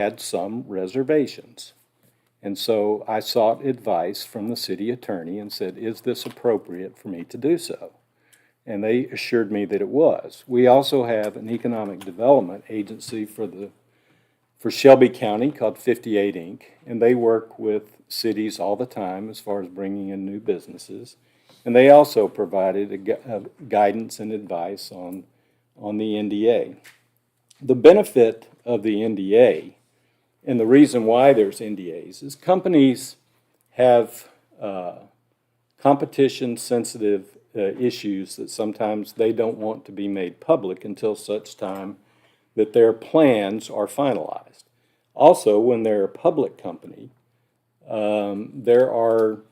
had some reservations. And so I sought advice from the city attorney and said, is this appropriate for me to do so? And they assured me that it was. We also have an economic development agency for Shelby County called 58 Inc., and they work with cities all the time as far as bringing in new businesses. And they also provided a guidance and advice on the NDA. The benefit of the NDA and the reason why there's NDAs is companies have competition-sensitive issues that sometimes they don't want to be made public until such time that their plans are finalized. Also, when they're a public company, there are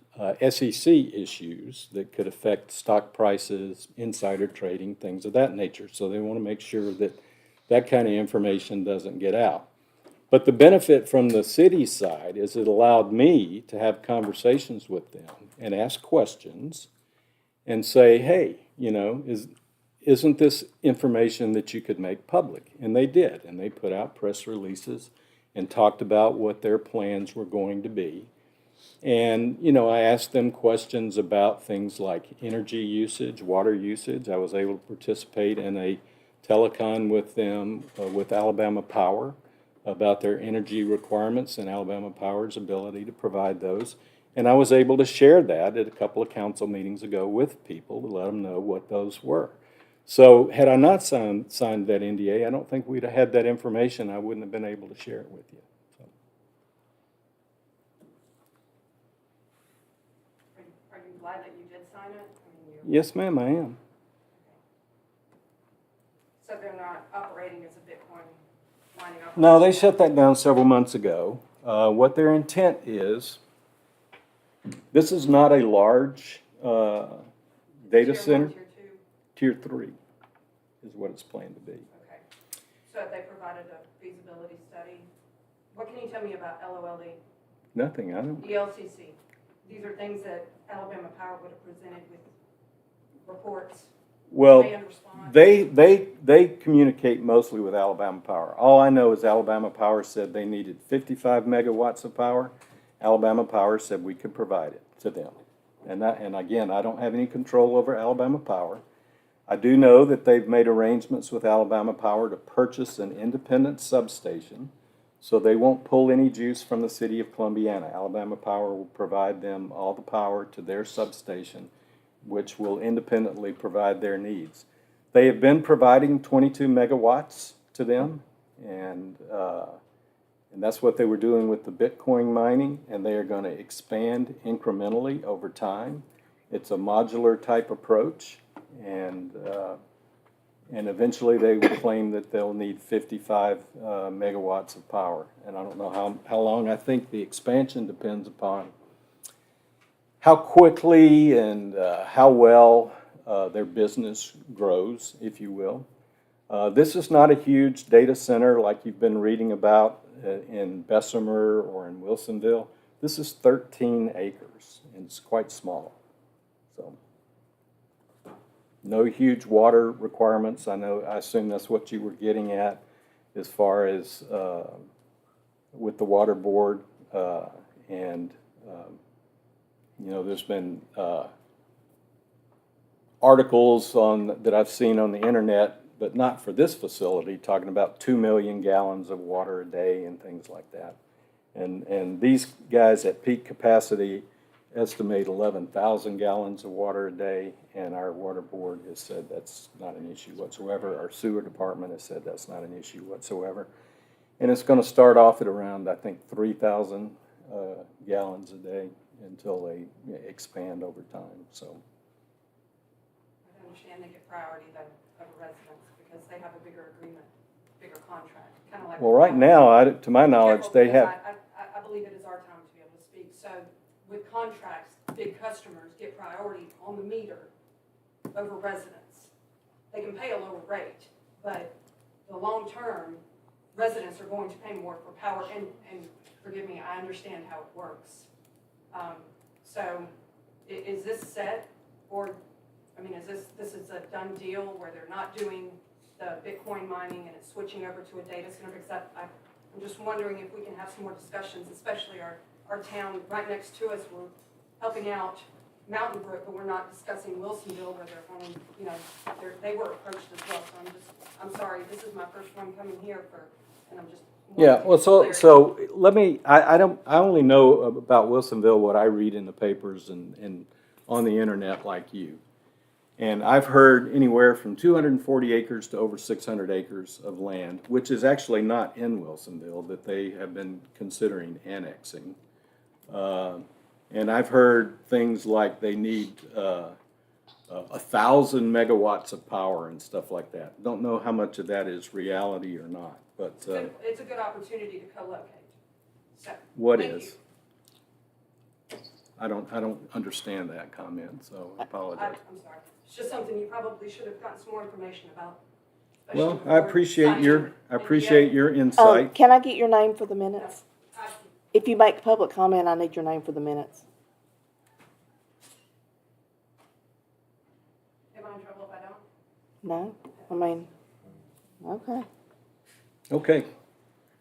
SEC issues that could affect stock prices, insider trading, things of that nature. So they want to make sure that that kind of information doesn't get out. But the benefit from the city side is it allowed me to have conversations with them and ask questions and say, hey, isn't this information that you could make public? And they did, and they put out press releases and talked about what their plans were going to be. And, I asked them questions about things like energy usage, water usage. I was able to participate in a telecon with them, with Alabama Power, about their energy requirements and Alabama Power's ability to provide those. And I was able to share that at a couple of council meetings ago with people to let them know what those were. So had I not signed that NDA, I don't think we'd have had that information. I wouldn't have been able to share it with you. So. Are you glad that you did sign it? Yes, ma'am, I am. So they're not operating as a Bitcoin mining operation? No, they shut that down several months ago. What their intent is, this is not a large data Tier center. 1, Tier 2? Tier 3 is what it's planned to be. Okay. So have they provided a feasibility study? What can you tell me about LOLE? Nothing, I don't. ELCC. These are things that Alabama Power would have presented with reports. Well, They respond. they communicate mostly with Alabama Power. All I know is Alabama Power said they needed 55 megawatts of power. Alabama Power said we could provide it to them. And again, I don't have any control over Alabama Power. I do know that they've made arrangements with Alabama Power to purchase an independent substation, so they won't pull any juice from the city of Columbiana. Alabama Power will provide them all the power to their substation, which will independently provide their needs. They have been providing 22 megawatts to them, and that's what they were doing with the Bitcoin mining, and they are going to expand incrementally over time. It's a modular type approach, and eventually they will claim that they'll need 55 megawatts of power. And I don't know how long. I think the expansion depends upon how quickly and how well their business grows, if you will. This is not a huge data center like you've been reading about in Bessemer or in Wilsonville. This is 13 acres, and it's quite small. So, no huge water requirements. I assume that's what you were getting at as far as with the water board. There's been articles that I've seen on the internet, but not for this facility, talking about 2 million gallons of water a day and things like that. And these guys at peak capacity estimate 11,000 gallons of water a day, and our water board has said that's not an issue whatsoever. Our sewer department has said that's not an issue whatsoever. And it's going to start off at around, I think, 3,000 gallons a day until they expand over time. So I understand they get priority though over residents because they have a bigger agreement, bigger contract, kind of like. well, right now, to my knowledge, Careful, they because have. I believe it is our time to be able to speak. So with contracts, big customers get priority on the meter over residents. They can pay a lower rate, but the long term, residents are going to pay more for power. And forgive me, I understand how it works. So is this set, or, I mean, this is a done deal where they're not doing the Bitcoin mining and it's switching over to a data center? Because I'm just wondering if we can have some more discussions, especially our town right next to us. We're helping out Mountain Brook, but we're not discussing Wilsonville where they're on, you know, they were approached as well. So I'm sorry, this is my first one coming here and I'm just. Yeah, well, so, wanting so let me, I only know about Wilsonville what I read in the papers and on the internet like you. And I've heard anywhere from 240 acres to over 600 acres of land, which is actually not in Wilsonville, that they have been considering annexing. And I've heard things like they need 1,000 megawatts of power and stuff like that. Don't know how much of that is reality or not, but it's a good opportunity to co-locate. So, what thank is? you. I don't understand that comment, so I apologize. I'm sorry. It's just something you probably should have gotten some more information about. Well, especially I before appreciate signing your, an I appreciate NDA. your insight. Can I get your name for the minutes? I- If you make public comment, I need your name for the minutes. Am I in trouble if I don't? No? I mean, okay. Okay,